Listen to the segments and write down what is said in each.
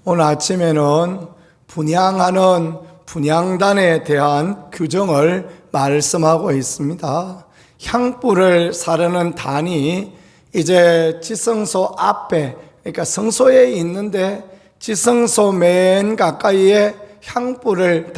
오늘 아침에는 분향하는 분향단에 대한 규정을 말씀하고 있습니다. 향불을 사르는 단이 이제 지성소 앞에, 그러니까 성소에 있는데 지성소 맨 가까이에 향불을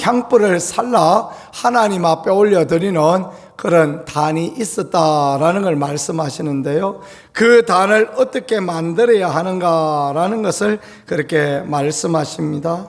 향불을 살라 하나님 앞에 올려드리는 그런 단이 있었다라는 걸 말씀하시는데요. 그 단을 어떻게 만들어야 하는가라는 것을 그렇게 말씀하십니다.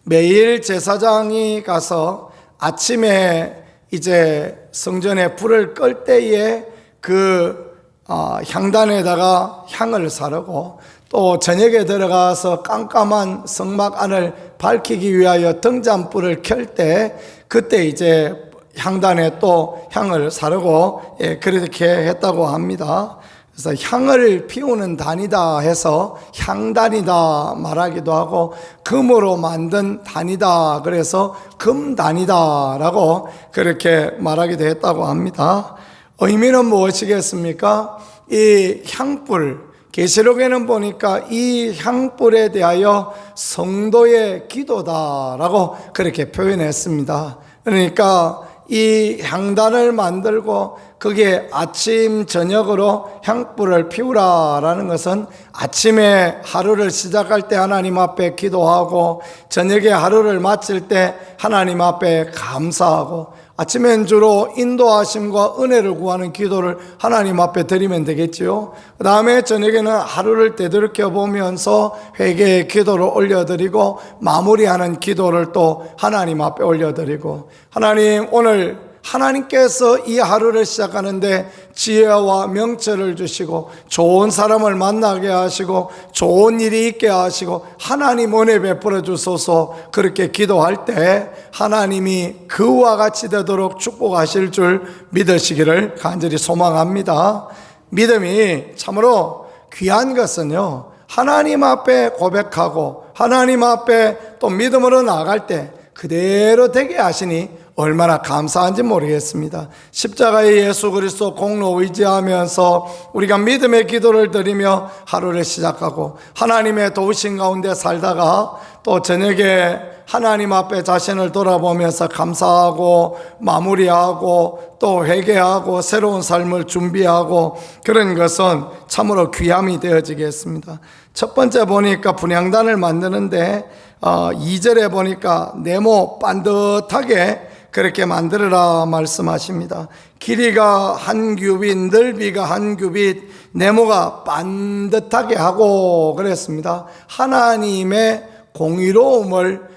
매일 제사장이 가서 아침에 이제 성전에 불을 끌 때에 그 향단에다가 향을 사르고, 또 저녁에 들어가서 깜깜한 성막 안을 밝히기 위하여 등잔불을 켤 때 그때 이제 향단에 또 향을 사르고 그렇게 했다고 합니다. 그래서 향을 피우는 단이다 해서 향단이다 말하기도 하고, 금으로 만든 단이다 그래서 금단이다라고 그렇게 말하기도 했다고 합니다. 의미는 무엇이겠습니까? 이 향불, 계시록에는 보니까 이 향불에 대하여 성도의 기도다라고 그렇게 표현했습니다. 그러니까 이 향단을 만들고 거기에 아침 저녁으로 향불을 피우라라는 것은 아침에 하루를 시작할 때 하나님 앞에 기도하고, 저녁에 하루를 마칠 때 하나님 앞에 감사하고, 아침엔 주로 인도하심과 은혜를 구하는 기도를 하나님 앞에 드리면 되겠지요. 그 다음에 저녁에는 하루를 되돌이켜 보면서 회개의 기도를 올려드리고, 마무리하는 기도를 또 하나님 앞에 올려드리고, 하나님, 오늘 하나님께서 이 하루를 시작하는데 지혜와 명철을 주시고 좋은 사람을 만나게 하시고 좋은 일이 있게 하시고 하나님 은혜 베풀어 주소서, 그렇게 기도할 때 하나님이 그와 같이 되도록 축복하실 줄 믿으시기를 간절히 소망합니다. 믿음이 참으로 귀한 것은요, 하나님 앞에 고백하고 하나님 앞에 또 믿음으로 나갈 때 그대로 되게 하시니 얼마나 감사한지 모르겠습니다. 십자가의 예수 그리스도 공로 의지하면서 우리가 믿음의 기도를 드리며 하루를 시작하고 하나님의 도우신 가운데 살다가 또 저녁에 하나님 앞에 자신을 돌아보면서 감사하고 마무리하고 또 회개하고 새로운 삶을 준비하고, 그런 것은 참으로 귀함이 되어지겠습니다. 첫 번째 보니까 분향단을 만드는데 2절에 보니까 네모 반듯하게 그렇게 만들어라 말씀하십니다. 길이가 한 규빗, 넓이가 한 규빗, 네모가 반듯하게 하고 그랬습니다. 하나님의 공의로움을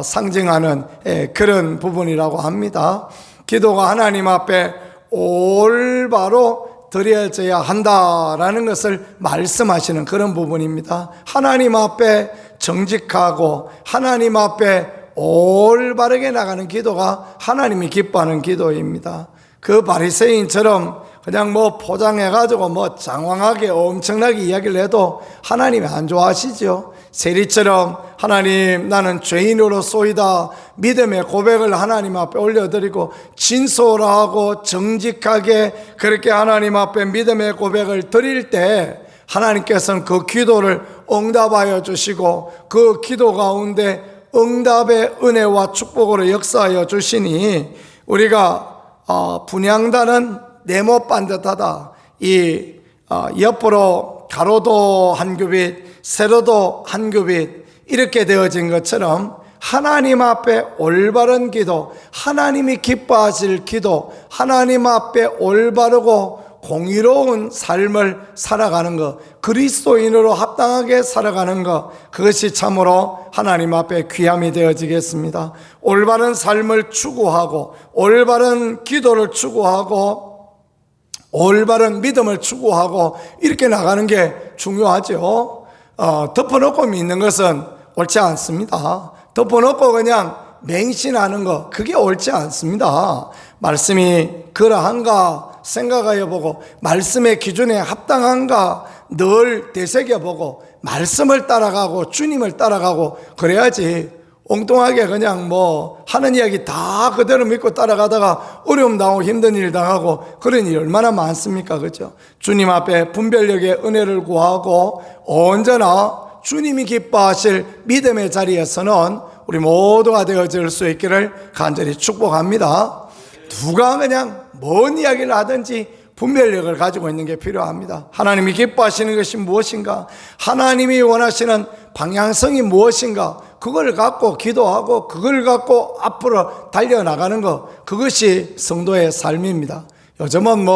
상징하는 그런 부분이라고 합니다. 기도가 하나님 앞에 올바로 드려져야 한다라는 것을 말씀하시는 그런 부분입니다. 하나님 앞에 정직하고 하나님 앞에 올바르게 나가는 기도가 하나님이 기뻐하는 기도입니다. 그 바리새인처럼 그냥 포장해가지고 장황하게 엄청나게 이야기를 해도 하나님이 안 좋아하시죠. 세리처럼 하나님, 나는 죄인으로소이다 믿음의 고백을 하나님 앞에 올려드리고 진솔하고 정직하게 그렇게 하나님 앞에 믿음의 고백을 드릴 때 하나님께서는 그 기도를 응답하여 주시고 그 기도 가운데 응답의 은혜와 축복으로 역사하여 주시니, 우리가 분향단은 네모 반듯하다, 이 옆으로 가로도 한 규빗 세로도 한 규빗 이렇게 되어진 것처럼 하나님 앞에 올바른 기도, 하나님이 기뻐하실 기도, 하나님 앞에 올바르고 공의로운 삶을 살아가는 것, 그리스도인으로 합당하게 살아가는 것, 그것이 참으로 하나님 앞에 귀함이 되어지겠습니다. 올바른 삶을 추구하고 올바른 기도를 추구하고 올바른 믿음을 추구하고 이렇게 나가는 게 중요하죠. 덮어놓고 믿는 것은 옳지 않습니다. 덮어놓고 그냥 맹신하는 것, 그게 옳지 않습니다. 말씀이 그러한가 생각하여 보고 말씀의 기준에 합당한가 늘 되새겨보고 말씀을 따라가고 주님을 따라가고 그래야지 엉뚱하게 그냥 하는 이야기 다 그대로 믿고 따라가다가 어려움 당하고 힘든 일 당하고 그런 일이 얼마나 많습니까? 그죠? 주님 앞에 분별력의 은혜를 구하고 언제나 주님이 기뻐하실 믿음의 자리에서는 우리 모두가 되어질 수 있기를 간절히 축복합니다. 누가 그냥 뭔 이야기를 하든지 분별력을 가지고 있는 게 필요합니다. 하나님이 기뻐하시는 것이 무엇인가? 하나님이 원하시는 방향성이 무엇인가? 그걸 갖고 기도하고 그걸 갖고 앞으로 달려나가는 것, 그것이 성도의 삶입니다. 요즘은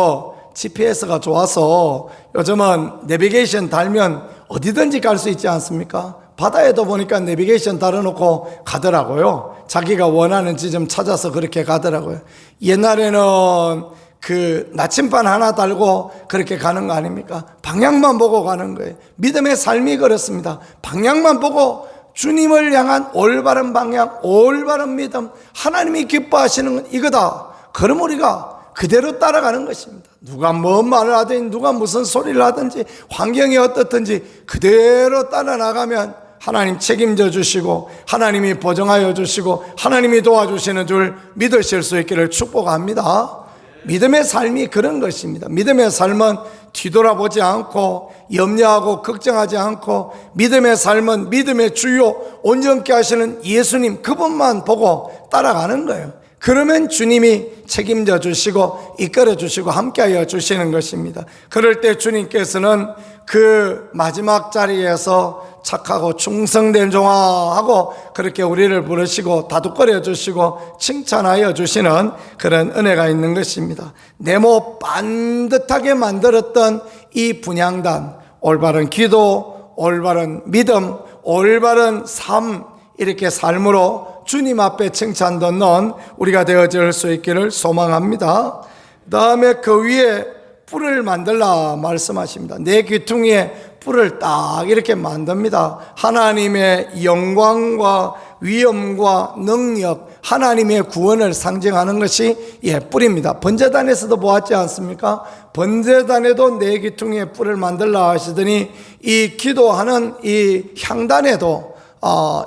GPS가 좋아서 요즘은 내비게이션 달면 어디든지 갈 수 있지 않습니까? 바다에도 보니까 내비게이션 달아놓고 가더라고요. 자기가 원하는 지점 찾아서 그렇게 가더라고요. 옛날에는 그 나침반 하나 달고 그렇게 가는 거 아닙니까? 방향만 보고 가는 거예요. 믿음의 삶이 그렇습니다. 방향만 보고 주님을 향한 올바른 방향, 올바른 믿음, 하나님이 기뻐하시는 건 이거다. 그럼 우리가 그대로 따라가는 것입니다. 누가 뭔 말을 하든지 누가 무슨 소리를 하든지 환경이 어떻든지 그대로 따라 나가면 하나님 책임져 주시고 하나님이 보정하여 주시고 하나님이 도와주시는 줄 믿으실 수 있기를 축복합니다. 믿음의 삶이 그런 것입니다. 믿음의 삶은 뒤돌아보지 않고 염려하고 걱정하지 않고, 믿음의 삶은 믿음의 주요 온전케 하시는 예수님 그분만 보고 따라가는 거예요. 그러면 주님이 책임져 주시고 이끌어 주시고 함께하여 주시는 것입니다. 그럴 때 주님께서는 그 마지막 자리에서 착하고 충성된 종아 하고 그렇게 우리를 부르시고 다독거려 주시고 칭찬하여 주시는 그런 은혜가 있는 것입니다. 네모 반듯하게 만들었던 이 분향단, 올바른 기도, 올바른 믿음, 올바른 삶, 이렇게 삶으로 주님 앞에 칭찬 듣는 우리가 되어질 수 있기를 소망합니다. 그 다음에 그 위에 뿔을 만들라 말씀하십니다. 내 귀퉁이에 뿔을 딱 이렇게 만듭니다. 하나님의 영광과 위엄과 능력, 하나님의 구원을 상징하는 것이 뿔입니다. 번제단에서도 보았지 않습니까? 번제단에도 내 귀퉁이에 뿔을 만들라 하시더니 이 기도하는 이 향단에도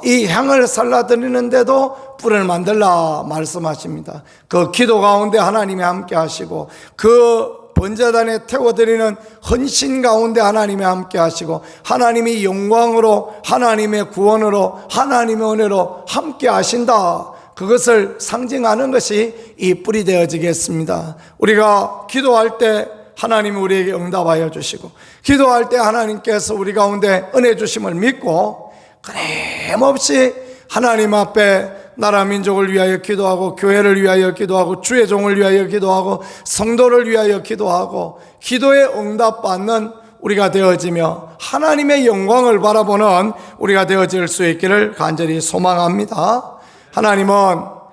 이 향을 살라드리는데도 뿔을 만들라 말씀하십니다. 그 기도 가운데 하나님이 함께 하시고 그 번제단에 태워드리는 헌신 가운데 하나님이 함께 하시고 하나님이 영광으로 하나님의 구원으로 하나님의 은혜로 함께 하신다, 그것을 상징하는 것이 이 뿔이 되어지겠습니다. 우리가 기도할 때 하나님이 우리에게 응답하여 주시고 기도할 때 하나님께서 우리 가운데 은혜 주심을 믿고 끊임없이 하나님 앞에 나라 민족을 위하여 기도하고 교회를 위하여 기도하고 주의 종을 위하여 기도하고 성도를 위하여 기도하고 기도에 응답받는 우리가 되어지며 하나님의 영광을 바라보는 우리가 되어질 수 있기를 간절히 소망합니다. 하나님은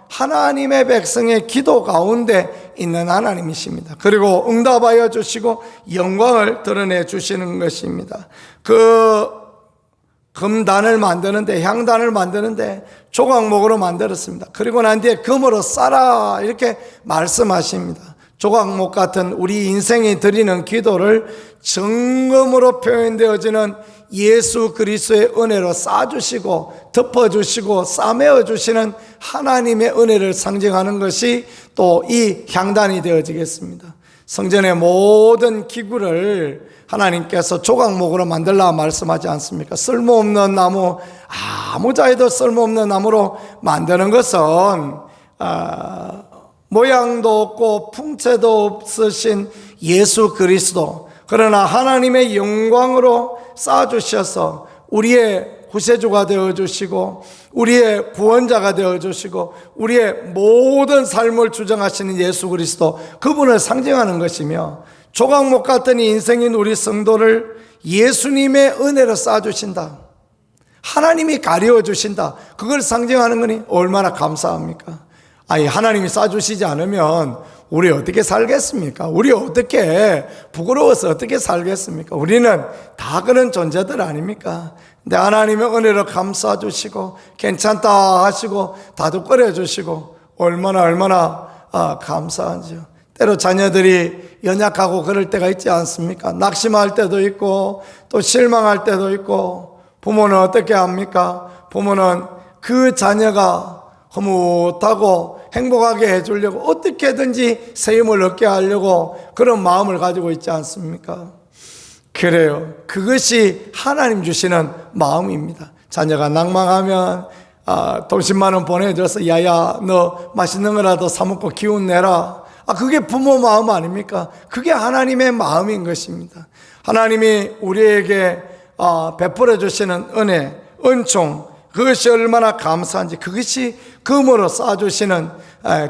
하나님의 백성의 기도 가운데 있는 하나님이십니다. 그리고 응답하여 주시고 영광을 드러내 주시는 것입니다. 그 금단을 만드는데, 향단을 만드는데 조각목으로 만들었습니다. 그리고 난 뒤에 금으로 싸라 이렇게 말씀하십니다. 조각목 같은 우리 인생이 드리는 기도를 정금으로 표현되어지는 예수 그리스도의 은혜로 싸주시고 덮어주시고 싸매어 주시는 하나님의 은혜를 상징하는 것이 또 이 향단이 되어지겠습니다. 성전의 모든 기구를 하나님께서 조각목으로 만들라 말씀하지 않습니까? 쓸모없는 나무, 아무 자에도 쓸모없는 나무로 만드는 것은 모양도 없고 풍채도 없으신 예수 그리스도, 그러나 하나님의 영광으로 쌓아주셔서 우리의 구세주가 되어주시고 우리의 구원자가 되어주시고 우리의 모든 삶을 주장하시는 예수 그리스도, 그분을 상징하는 것이며, 조각목 같은 인생인 우리 성도를 예수님의 은혜로 쌓아주신다, 하나님이 가려주신다, 그걸 상징하는 거니 얼마나 감사합니까? 하나님이 쌓아주시지 않으면 우리 어떻게 살겠습니까? 우리 어떻게 부끄러워서 어떻게 살겠습니까? 우리는 다 그런 존재들 아닙니까? 근데 하나님의 은혜로 감싸 주시고 괜찮다 하시고 다독거려 주시고 얼마나 감사하죠. 때로 자녀들이 연약하고 그럴 때가 있지 않습니까? 낙심할 때도 있고 또 실망할 때도 있고, 부모는 어떻게 합니까? 부모는 그 자녀가 흐뭇하고 행복하게 해주려고 어떻게든지 세임을 얻게 하려고 그런 마음을 가지고 있지 않습니까? 그래요. 그것이 하나님 주시는 마음입니다. 자녀가 낭망하면 돈 10만 원 보내줘서 야야 너 맛있는 거라도 사 먹고 기운 내라. 그게 부모 마음 아닙니까? 그게 하나님의 마음인 것입니다. 하나님이 우리에게 베풀어 주시는 은혜, 은총, 그것이 얼마나 감사한지, 그것이 금으로 쌓아주시는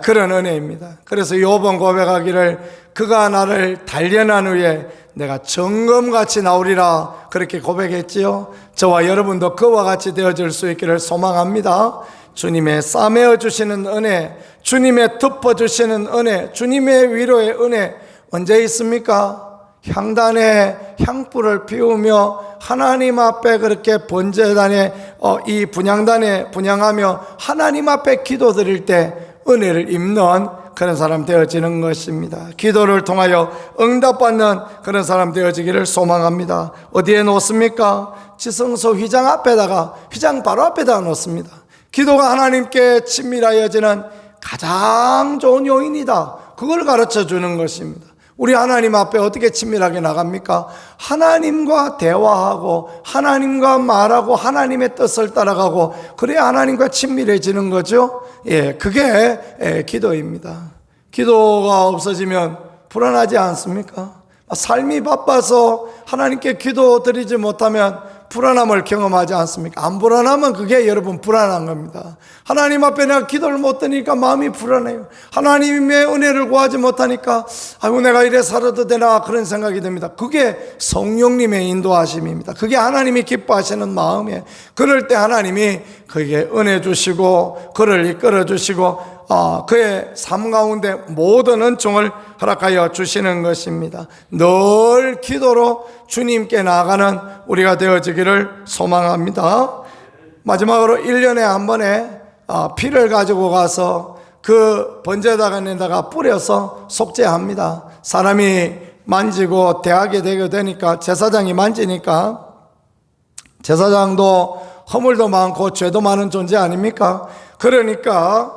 그런 은혜입니다. 그래서 욥은 고백하기를 그가 나를 단련한 후에 내가 정금같이 나오리라 그렇게 고백했지요. 저와 여러분도 그와 같이 되어질 수 있기를 소망합니다. 주님의 싸매어 주시는 은혜, 주님의 덮어주시는 은혜, 주님의 위로의 은혜 언제 있습니까? 향단에 향불을 피우며 하나님 앞에 그렇게 번제단에 이 분향단에 분향하며 하나님 앞에 기도드릴 때 은혜를 입는 그런 사람 되어지는 것입니다. 기도를 통하여 응답받는 그런 사람 되어지기를 소망합니다. 어디에 놓습니까? 지성소 휘장 앞에다가, 휘장 바로 앞에다가 놓습니다. 기도가 하나님께 친밀하여지는 가장 좋은 요인이다. 그걸 가르쳐 주는 것입니다. 우리 하나님 앞에 어떻게 친밀하게 나갑니까? 하나님과 대화하고 하나님과 말하고 하나님의 뜻을 따라가고 그래야 하나님과 친밀해지는 거죠. 그게 기도입니다. 기도가 없어지면 불안하지 않습니까? 삶이 바빠서 하나님께 기도 드리지 못하면 불안함을 경험하지 않습니까? 안 불안하면 그게 여러분 불안한 겁니다. 하나님 앞에 내가 기도를 못 드니까 마음이 불안해요. 하나님의 은혜를 구하지 못하니까 아이고 내가 이래 살아도 되나 그런 생각이 듭니다. 그게 성령님의 인도하심입니다. 그게 하나님이 기뻐하시는 마음이에요. 그럴 때 하나님이 그에게 은혜 주시고 그를 이끌어 주시고 그의 삶 가운데 모든 은총을 허락하여 주시는 것입니다. 늘 기도로 주님께 나아가는 우리가 되어지기를 소망합니다. 마지막으로 1년에 한 번에 피를 가지고 가서 그 번제단에다가 뿌려서 속죄합니다. 사람이 만지고 대하게 되게 되니까 제사장이 만지니까 제사장도 허물도 많고 죄도 많은 존재 아닙니까? 그러니까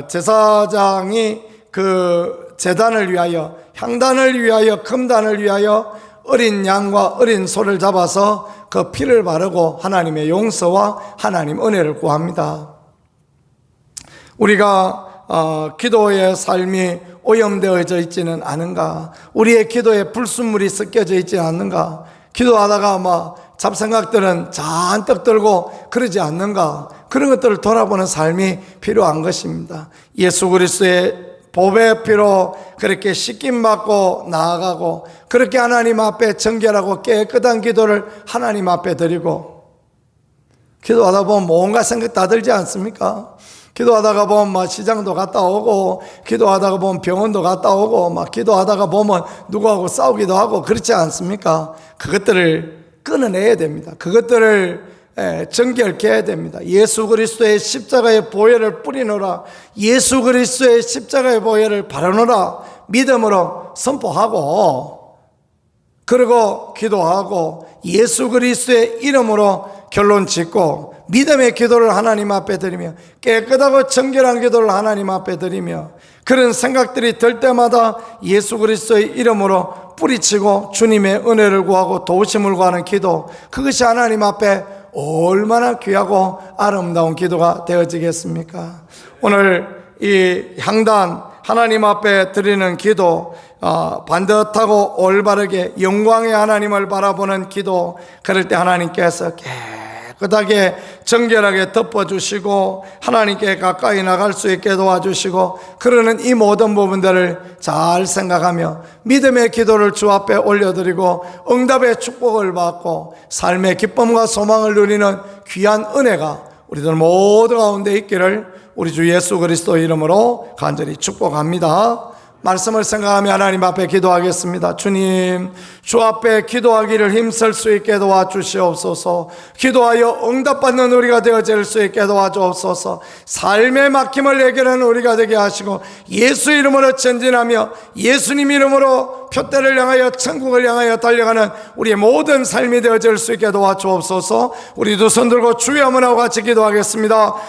제사장이 그 제단을 위하여 향단을 위하여 금단을 위하여 어린 양과 어린 소를 잡아서 그 피를 바르고 하나님의 용서와 하나님 은혜를 구합니다. 우리가 기도의 삶이 오염되어져 있지는 않은가? 우리의 기도에 불순물이 섞여져 있지 않는가? 기도하다가 잡생각들은 잔뜩 들고 그러지 않는가? 그런 것들을 돌아보는 삶이 필요한 것입니다. 예수 그리스도의 보배 피로 그렇게 씻김받고 나아가고 그렇게 하나님 앞에 정결하고 깨끗한 기도를 하나님 앞에 드리고 기도하다 보면 온갖 생각 다 들지 않습니까? 기도하다가 보면 시장도 갔다 오고 기도하다가 보면 병원도 갔다 오고 기도하다가 보면 누구하고 싸우기도 하고 그렇지 않습니까? 그것들을 끊어내야 됩니다. 그것들을 정결케 해야 됩니다. 예수 그리스도의 십자가의 보혈을 뿌리노라. 예수 그리스도의 십자가의 보혈을 바라노라. 믿음으로 선포하고 그리고 기도하고 예수 그리스도의 이름으로 결론 짓고 믿음의 기도를 하나님 앞에 드리며 깨끗하고 정결한 기도를 하나님 앞에 드리며 그런 생각들이 들 때마다 예수 그리스도의 이름으로 뿌리치고 주님의 은혜를 구하고 도우심을 구하는 기도, 그것이 하나님 앞에 얼마나 귀하고 아름다운 기도가 되어지겠습니까? 오늘 이 향단 하나님 앞에 드리는 기도, 반듯하고 올바르게 영광의 하나님을 바라보는 기도, 그럴 때 하나님께서 깨끗하게 정결하게 덮어주시고 하나님께 가까이 나갈 수 있게 도와주시고, 그러는 이 모든 부분들을 잘 생각하며 믿음의 기도를 주 앞에 올려드리고 응답의 축복을 받고 삶의 기쁨과 소망을 누리는 귀한 은혜가 우리들 모두 가운데 있기를 우리 주 예수 그리스도 이름으로 간절히 축복합니다. 말씀을 생각하며 하나님 앞에 기도하겠습니다. 주님, 주 앞에 기도하기를 힘쓸 수 있게 도와주시옵소서. 기도하여 응답받는 우리가 되어질 수 있게 도와주옵소서. 삶의 막힘을 해결하는 우리가 되게 하시고 예수 이름으로 전진하며 예수님 이름으로 표대를 향하여 천국을 향하여 달려가는 우리의 모든 삶이 되어질 수 있게 도와주옵소서. 우리 두 손 들고 주의 어머니와 같이 기도하겠습니다.